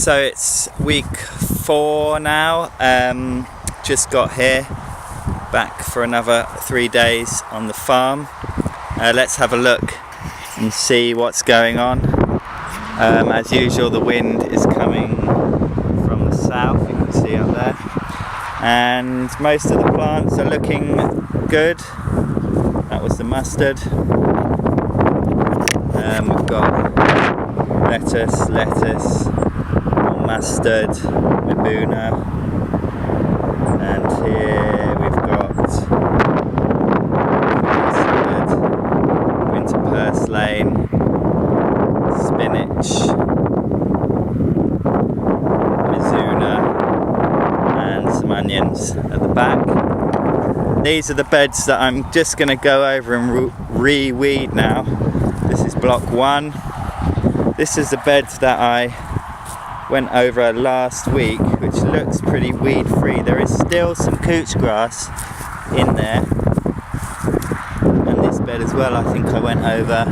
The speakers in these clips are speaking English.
So it's week 4 now, just got here, back for another 3 days on the farm. Let's have a look and see what's going on. As usual, the wind is coming from the south, you can see up there, and most of the plants are looking good. That was the mustard. We've got lettuce, mustard, mibuna, and here we've got winter purslane, spinach, mizuna, and some onions at the back. These are the beds that I'm just going to go over and re-weed now. This is block 1. This is the beds that I went over last week, which looks pretty weed free. There is still some couch grass in there, and this bed as well I think I went over.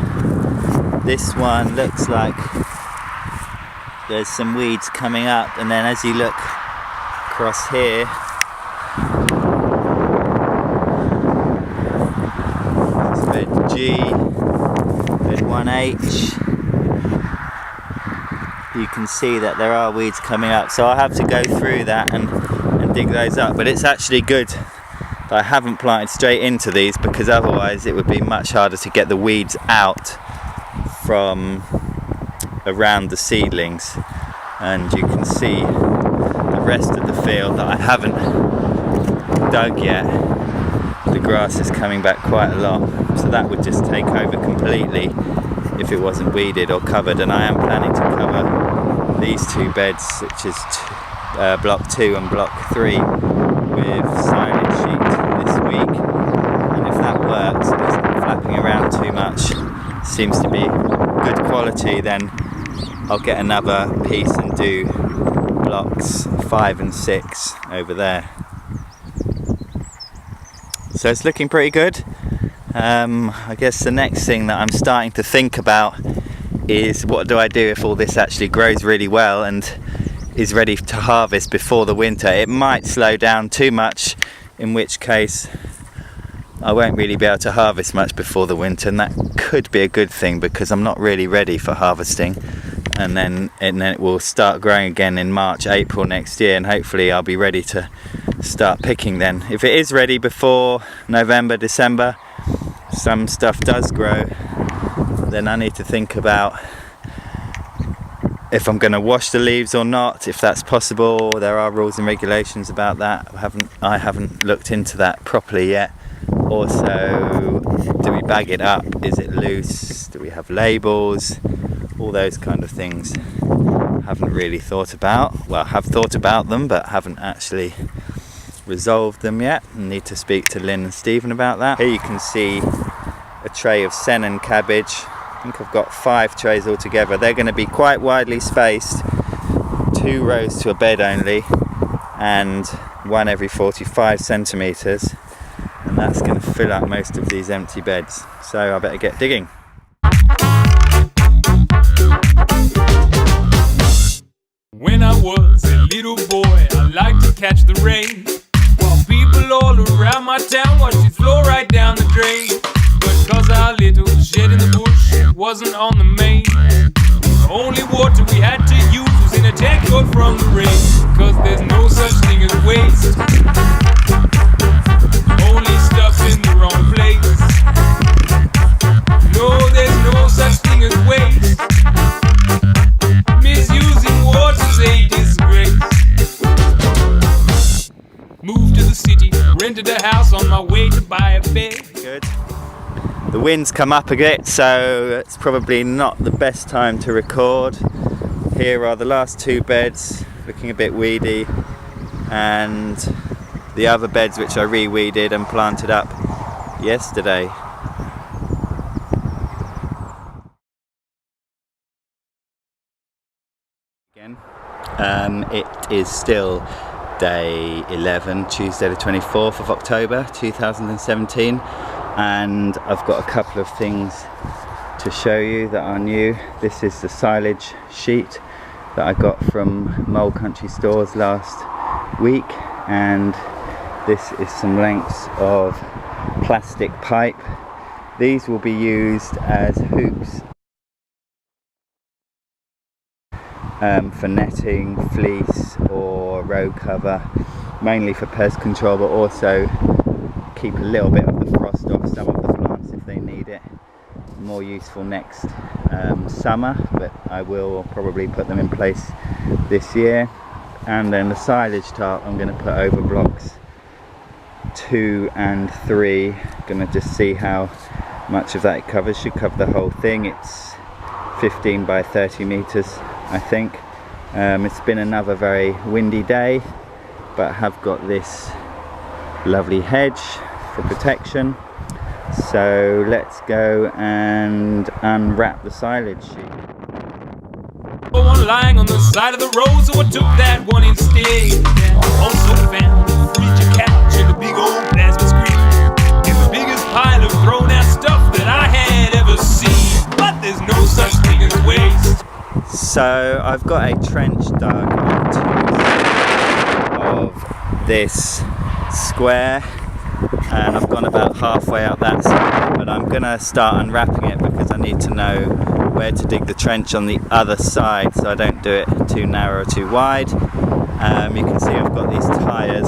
This one looks like there's some weeds coming up, and then as you look across here, this is bed G, bed 1H. You can see that there are weeds coming up, so I'll have to go through that and dig those up. But it's actually good that I haven't planted straight into these, because otherwise it would be much harder to get the weeds out from around the seedlings. And you can see the rest of the field that I haven't dug yet. The grass is coming back quite a lot, so that would just take over completely if it wasn't weeded or covered. And I am planning to cover these 2 beds, which is block 2 and block 3, with silage sheet this week. And if that works, it isn't flapping around too much, seems to be good quality, then I'll get another piece and do blocks 5 and 6 over there. So it's looking pretty good. I guess the next thing that I'm starting to think about is, what do I do if all this actually grows really well and is ready to harvest before the winter? It might slow down too much, in which case I won't really be able to harvest much before the winter, and that could be a good thing, because I'm not really ready for harvesting, and then it will start growing again in March, April next year, and hopefully I'll be ready to start picking then. If it is ready before November, December, some stuff does grow, then I need to think about if I'm going to wash the leaves or not, if that's possible. There are rules and regulations about that. I haven't looked into that properly yet. Also, do we bag it up? Is it loose? Do we have labels? All those kind of things haven't really thought about. Well, I have thought about them, but haven't actually resolved them yet. I need to speak to Lynn and Stephen about that. Here you can see a tray of sen and cabbage. I think I've got 5 trays altogether. They're going to be quite widely spaced, 2 rows to a bed only, and 1 every 45 centimetres, and that's going to fill up most of these empty beds. So I better get digging. When I was a little boy, I liked to catch the rain, while people all around my town watched it flow right down the drain. But cause our little shed in the bush wasn't on the main, the only water we had to use was in a tank full from the rain. Cause there's no such thing as waste, only stuff in the wrong place. No, there's no such thing as waste. Misusing water's a disgrace. Moved to the city, rented a house on my way to buy a bed. Good. The wind's come up a bit, so it's probably not the best time to record. Here are the last 2 beds, looking a bit weedy, and the other beds which I re-weeded and planted up yesterday. Again, it is still day 11, Tuesday the 24th of October 2017, and I've got a couple of things to show you that are new. This is the silage sheet that I got from Mole Country Stores last week, and this is some lengths of plastic pipe. These will be used as hoops for netting, fleece or row cover, mainly for pest control, but also keep a little bit of the frost off some of the plants if they need it. More useful next summer, but I will probably put them in place this year. And then the silage tarp I'm going to put over blocks 2 and 3. Going to just see how much of that it covers. Should cover the whole thing. It's 15 by 30 meters, I think. It's been another very windy day, but I have got this lovely hedge for protection. So let's go and unwrap the silage sheet. One lying on the side of the road, so I took that one instead. Also found a freezer couch and a big old plasma screen, and the biggest pile of thrown out stuff that I had ever seen. But there's no such thing as waste. So I've got a trench dug of this square, and I've gone about halfway up that side, but I'm going to start unwrapping it because I need to know where to dig the trench on the other side so I don't do it too narrow or too wide. You can see I've got these tyres.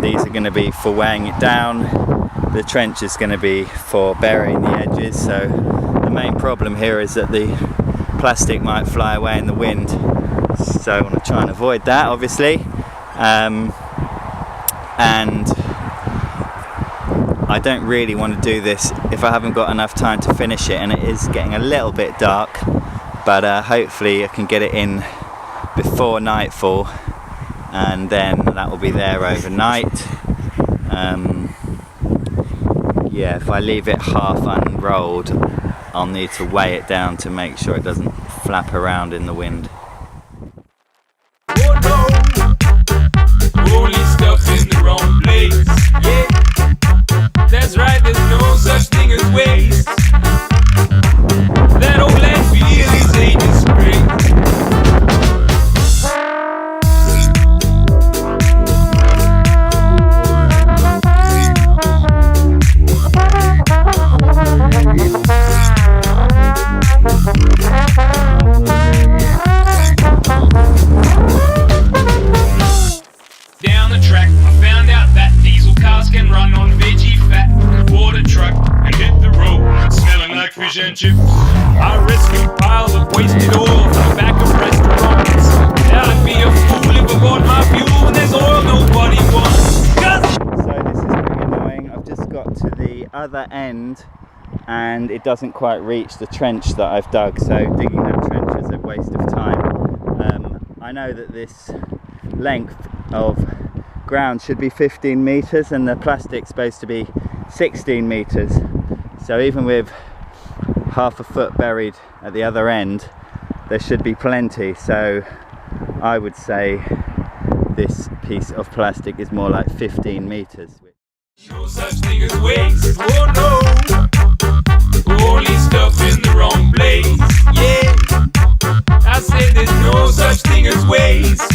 These are going to be for weighing it down. The trench is going to be for burying the edges. So the main problem here is that the plastic might fly away in the wind, so I want to try and avoid that, obviously. And I don't really want to do this if I haven't got enough time to finish it, and it is getting a little bit dark, but hopefully I can get it in before nightfall, and then that will be there overnight. Yeah, if I leave it half unrolled, I'll need to weigh it down to make sure it doesn't flap around in the wind. Oh no, only stuff in the wrong place. Yeah, that's right, there's no such thing as waste. That old landfill is aging spring. Down the track, I found out that diesel cars can run on veggie fat. Bought a truck and hit the road, smelling like fish and chips. I rescued piles of wasted oil from the back of restaurants. Now I'd be a fool if I bought my fuel when there's oil nobody wants. So this is pretty annoying. I've just got to the other end and it doesn't quite reach the trench that I've dug, so digging that trench is a waste of time. I know that this length of ground should be 15 meters and the plastic's supposed to be 16 meters, so even with half a foot buried at the other end there should be plenty. So I would say this piece of plastic is more like 15 meters. No such thing as waste. Oh no, only stuff in the wrong place. Yeah, I said there's no such thing as waste.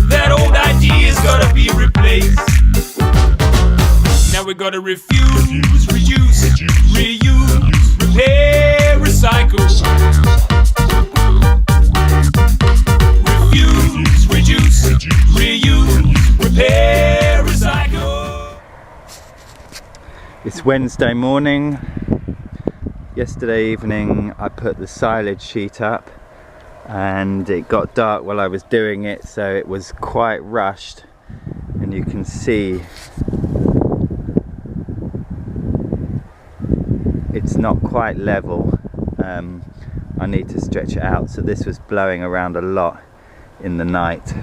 That old idea's gotta be replaced. Now we gotta refuse, reduce, reuse, repair, recycle. Refuse, reduce, reuse, repair, recycle. It's Wednesday morning. Yesterday evening I put the silage sheet up and it got dark while I was doing it, so it was quite rushed, and you can see it's not quite level. I need to stretch it out, so this was blowing around a lot in the night.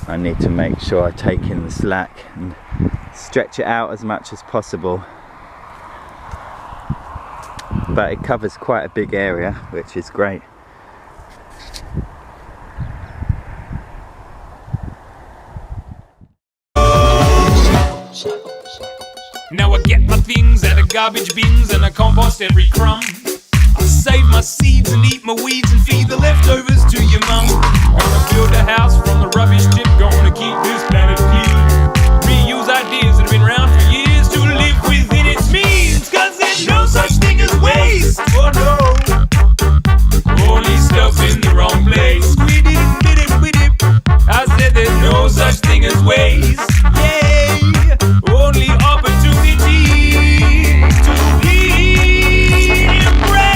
I need to make sure I take in the slack and stretch it out as much as possible, but it covers quite a big area, which is great. Now I get my things out of garbage bins and I compost every crumb. I save my seeds and eat my weeds and feed the leftovers to your mum. Gonna build a house from the rubbish tip, gonna keep this planet clean. Reuse ideas that have been around for years to live within its means. Cause there's no such thing as waste, oh no. Only stuff in the wrong place. I said there's no such thing as waste, yeah. Only opportunity to be embraced.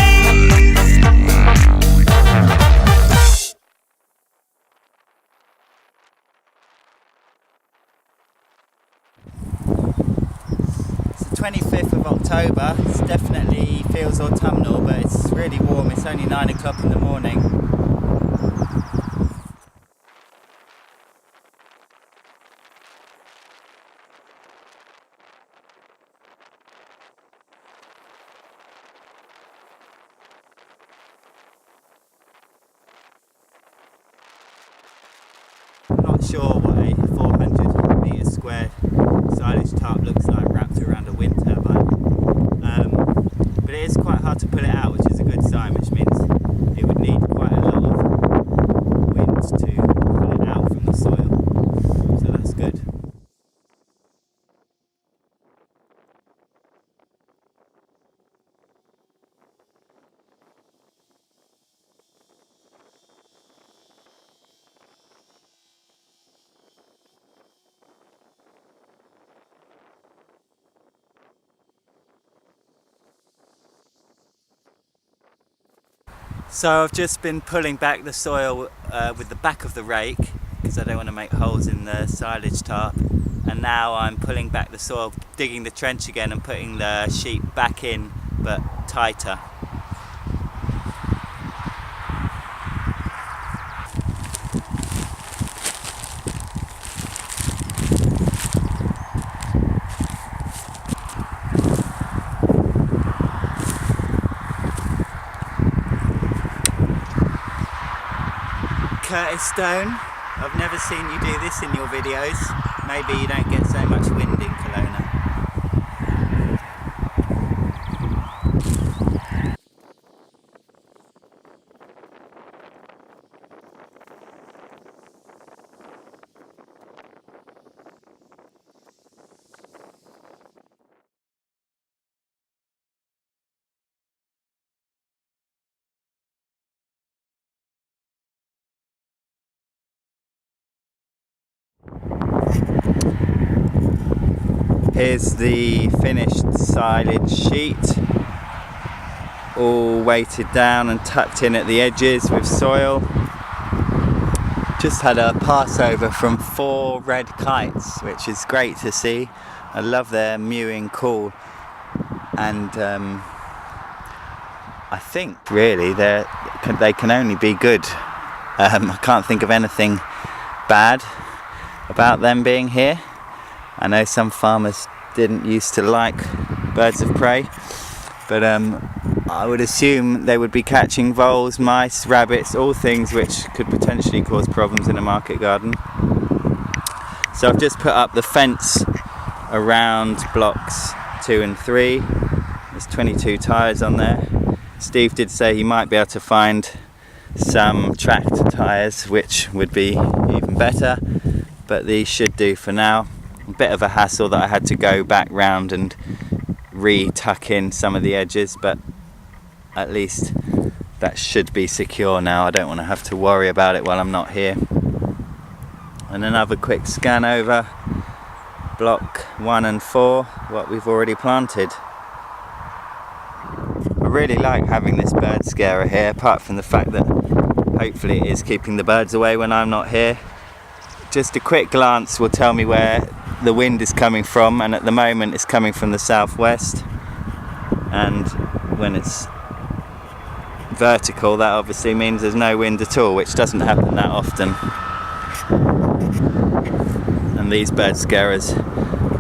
It's the 25th of October. It definitely feels autumnal, but it's really warm. It's only 9 o'clock in the morning. Not sure what a 400 metre squared silage tarp looks like wrapped around a wind turbine, but it is quite hard to pull it out, which is a good sign, which means it would need quite a lot of wind to pull it out from the soil, so that's good. So I've just been pulling back the soil with the back of the rake because I don't want to make holes in the silage tarp, and now I'm pulling back the soil, digging the trench again and putting the sheet back in but tighter. Curtis Stone, I've never seen you do this in your videos. Maybe you don't get so much wind in Kelowna. Here's the finished silage sheet, all weighted down and tucked in at the edges with soil. Just had a passover from 4 red kites, which is great to see. I love their mewing call, and I think really they can only be good. I can't think of anything bad about them being here. I know some farmers didn't used to like birds of prey, but I would assume they would be catching voles, mice, rabbits, all things which could potentially cause problems in a market garden. So I've just put up the fence around blocks 2 and 3. There's 22 tyres on there. Steve did say he might be able to find some tractor tyres, which would be even better, but these should do for now. A bit of a hassle that I had to go back round and re-tuck in some of the edges, but at least that should be secure now. I don't want to have to worry about it while I'm not here. And another quick scan over block 1 and 4, what we've already planted. I really like having this bird scarer here, apart from the fact that hopefully it is keeping the birds away when I'm not here. Just a quick glance will tell me where the wind is coming from, and at the moment it's coming from the southwest, and when it's vertical that obviously means there's no wind at all, which doesn't happen that often. And these bird scarers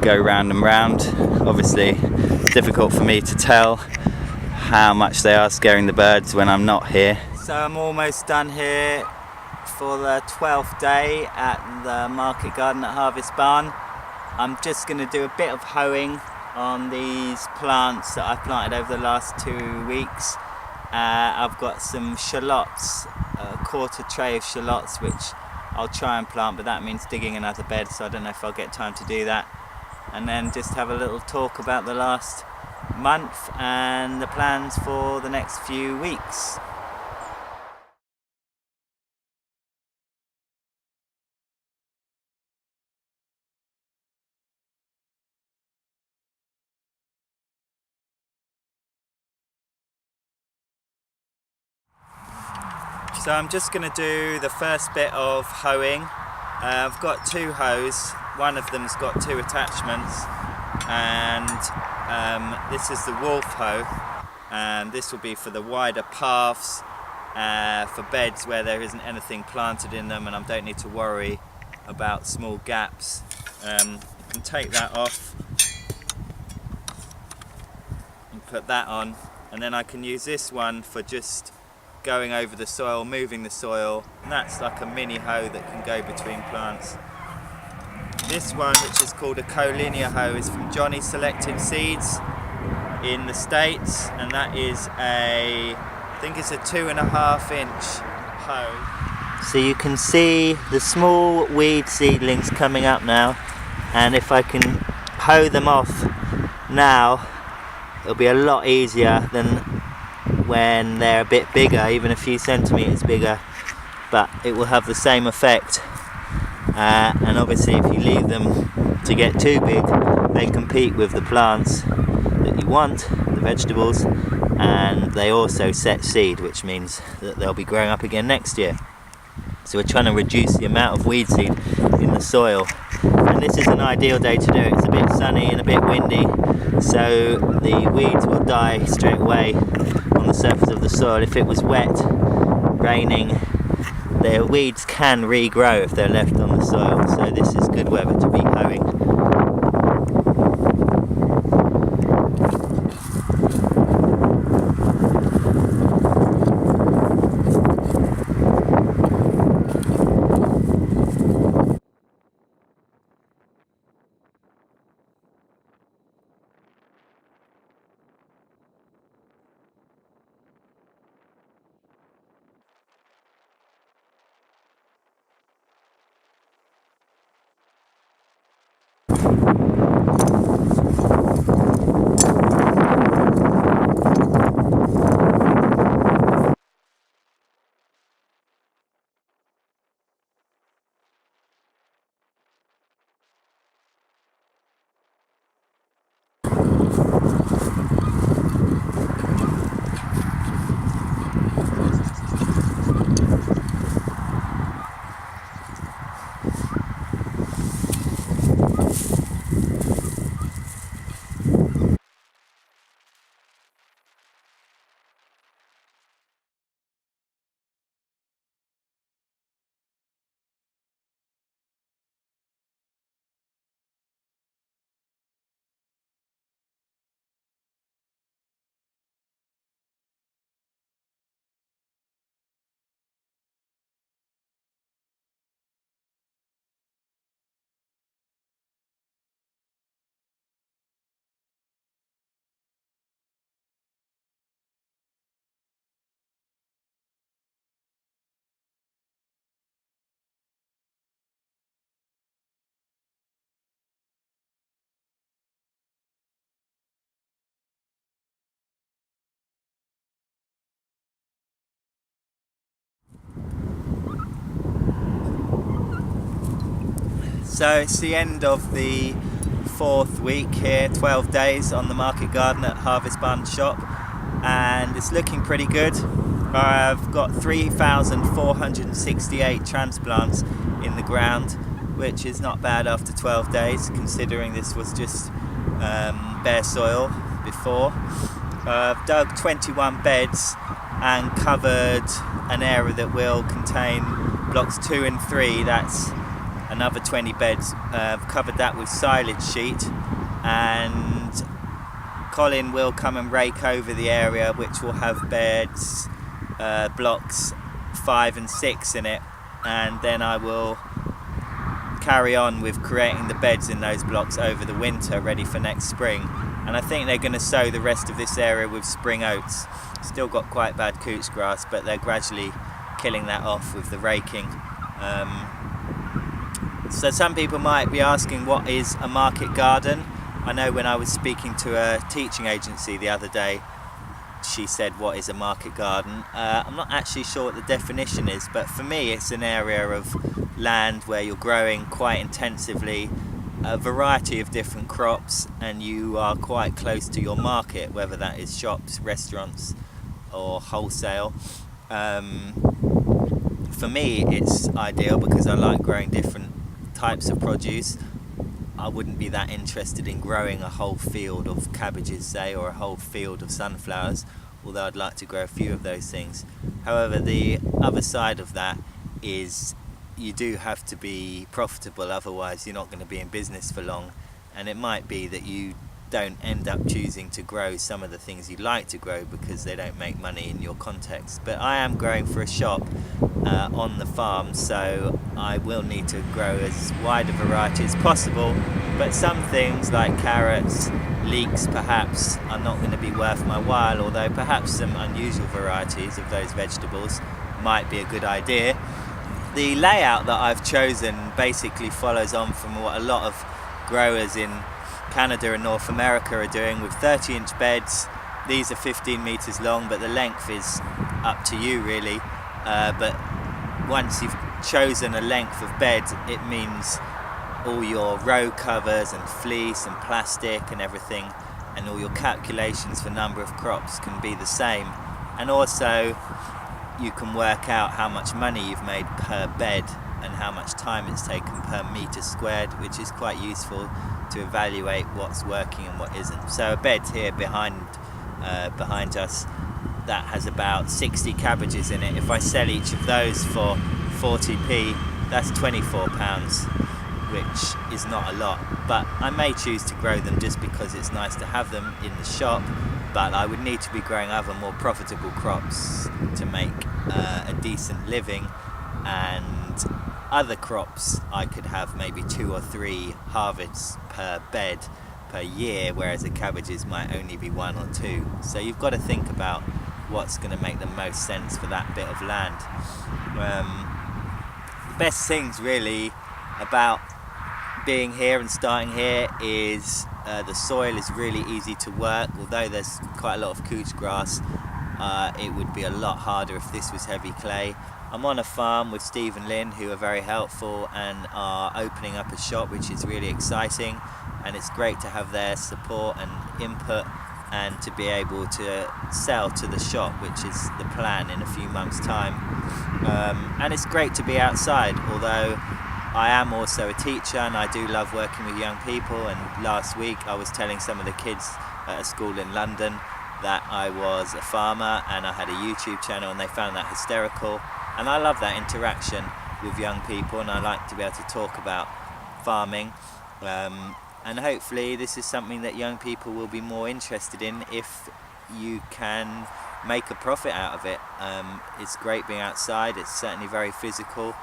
go round and round. Obviously it's difficult for me to tell how much they are scaring the birds when I'm not here. So I'm almost done here for the 12th day at the market garden at Harvestbarn. I'm just going to do a bit of hoeing on these plants that I've planted over the last 2 weeks. I've got some shallots, a quarter tray of shallots, which I'll try and plant, but that means digging another bed, so I don't know if I'll get time to do that. And then just have a little talk about the last month and the plans for the next few weeks. So I'm just going to do the first bit of hoeing. I've got 2 hoes, one of them's got 2 attachments, and this is the wolf hoe, and this will be for the wider paths, for beds where there isn't anything planted in them and I don't need to worry about small gaps. You can take that off and put that on, and then I can use this one for just going over the soil, moving the soil, and that's like a mini hoe that can go between plants. This one, which is called a collinear hoe, is from Johnny Selected Seeds in the States, and that is I think it's a 2.5 inch hoe. So you can see the small weed seedlings coming up now, and if I can hoe them off now, it'll be a lot easier than when they're a bit bigger, even a few centimetres bigger, but it will have the same effect. And obviously if you leave them to get too big, they compete with the plants that you want, the vegetables, and they also set seed, which means that they'll be growing up again next year. So we're trying to reduce the amount of weed seed in the soil, and this is an ideal day to do it. It's a bit sunny and a bit windy, so the weeds will die straight away on the surface of the soil. If it was wet, raining, the weeds can regrow if they're left on the soil, so this is good weather to be hoeing. So it's the end of the 4th week here, 12 days on the market garden at Harvestbarnshop, and it's looking pretty good. I've got 3,468 transplants in the ground, which is not bad after 12 days, considering this was just bare soil before. I've dug 21 beds and covered an area that will contain blocks 2 and 3. That's another 20 beds. I've covered that with silage sheet, and Colin will come and rake over the area, which will have beds, blocks 5 and 6 in it, and then I will carry on with creating the beds in those blocks over the winter, ready for next spring. and I think they're going to sow the rest of this area with spring oats. Still got quite bad couch grass, but they're gradually killing that off with the raking. So some people might be asking, what is a market garden? I know when I was speaking to a teaching agency the other day, she said, what is a market garden? I'm not actually sure what the definition is, but for me it's an area of land where you're growing quite intensively a variety of different crops, and you are quite close to your market, whether that is shops, restaurants or wholesale. For me it's ideal because I like growing different types of produce. I wouldn't be that interested in growing a whole field of cabbages, say, or a whole field of sunflowers, although I'd like to grow a few of those things. However, the other side of that is you do have to be profitable, otherwise you're not going to be in business for long, and it might be that you don't end up choosing to grow some of the things you like to grow because they don't make money in your context. But I am growing for a shop on the farm, so I will need to grow as wide a variety as possible, but some things like carrots, leeks perhaps, are not going to be worth my while, although perhaps some unusual varieties of those vegetables might be a good idea. The layout that I've chosen basically follows on from what a lot of growers in Canada and North America are doing, with 30-inch beds. These are 15 meters long, but the length is up to you really. But once you've chosen a length of bed, it means all your row covers and fleece and plastic and everything, and all your calculations for number of crops can be the same. And also you can work out how much money you've made per bed and how much time it's taken per meter squared, which is quite useful to evaluate what's working and what isn't. So a bed here behind us that has about 60 cabbages in it. If I sell each of those for 40p, that's £24, which is not a lot, but I may choose to grow them just because it's nice to have them in the shop. But I would need to be growing other more profitable crops to make a decent living, and other crops I could have maybe 2 or 3 harvests per bed per year, whereas the cabbages might only be 1 or 2. So you've got to think about what's going to make the most sense for that bit of land. The best things really about being here and starting here is the soil is really easy to work. Although there's quite a lot of couch grass, it would be a lot harder if this was heavy clay. I'm on a farm with Steve and Lynn, who are very helpful and are opening up a shop, which is really exciting, and it's great to have their support and input and to be able to sell to the shop, which is the plan in a few months' time. And it's great to be outside, although I am also a teacher and I do love working with young people. And last week I was telling some of the kids at a school in London that I was a farmer and I had a YouTube channel, and they found that hysterical. And I love that interaction with young people, and I like to be able to talk about farming. And hopefully this is something that young people will be more interested in if you can make a profit out of it. It's great being outside, it's certainly very physical,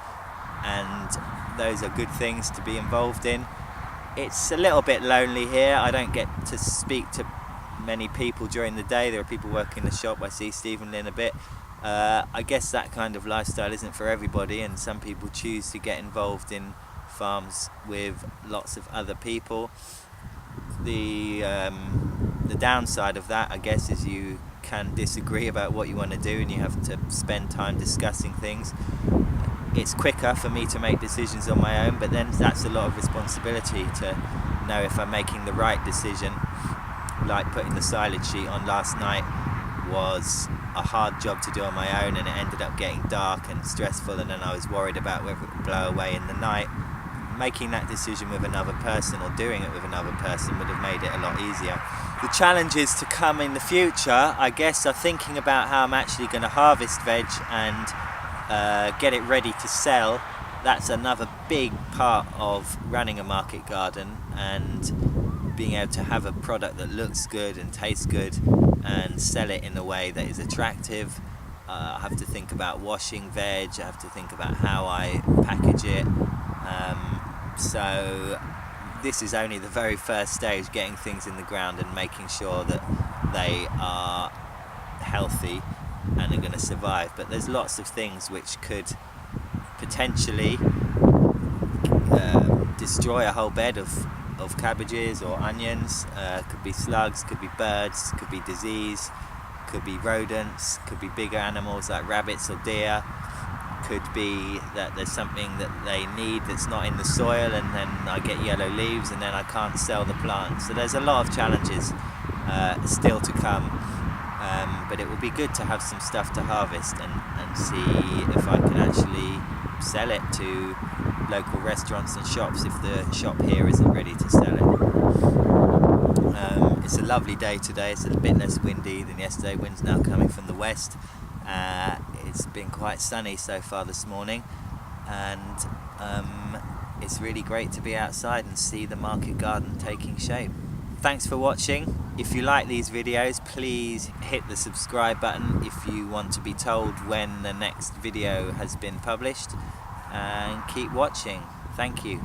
and those are good things to be involved in. It's a little bit lonely here. I don't get to speak to many people during the day. There are people working in the shop. I see Steve and Lynn a bit. I guess that kind of lifestyle isn't for everybody, and some people choose to get involved in farms with lots of other people. The downside of that, I guess, is you can disagree about what you want to do and you have to spend time discussing things. It's quicker for me to make decisions on my own, but then that's a lot of responsibility to know if I'm making the right decision. Like putting the silage sheet on last night was a hard job to do on my own, and it ended up getting dark and stressful, and then I was worried about whether it would blow away in the night. Making that decision with another person, or doing it with another person, would have made it a lot easier. The challenges to come in the future, I guess, are thinking about how I'm actually going to harvest veg and get it ready to sell. That's another big part of running a market garden, and being able to have a product that looks good and tastes good and sell it in a way that is attractive. I have to think about washing veg, I have to think about how I package it. So this is only the very first stage, getting things in the ground and making sure that they are healthy and are going to survive. But there's lots of things which could potentially destroy a whole bed of cabbages or onions. Could be slugs, could be birds, could be disease, could be rodents, could be bigger animals like rabbits or deer, could be that there's something that they need that's not in the soil, and then I get yellow leaves and then I can't sell the plant. So there's a lot of challenges still to come, but it would be good to have some stuff to harvest and see if I can actually sell it to local restaurants and shops if the shop here isn't ready to sell it. It's a lovely day today. It's a bit less windy than yesterday. Wind's now coming from the west. It's been quite sunny so far this morning, and it's really great to be outside and see the market garden taking shape. Thanks for watching. If you like these videos, please hit the subscribe button if you want to be told when the next video has been published, and keep watching. Thank you.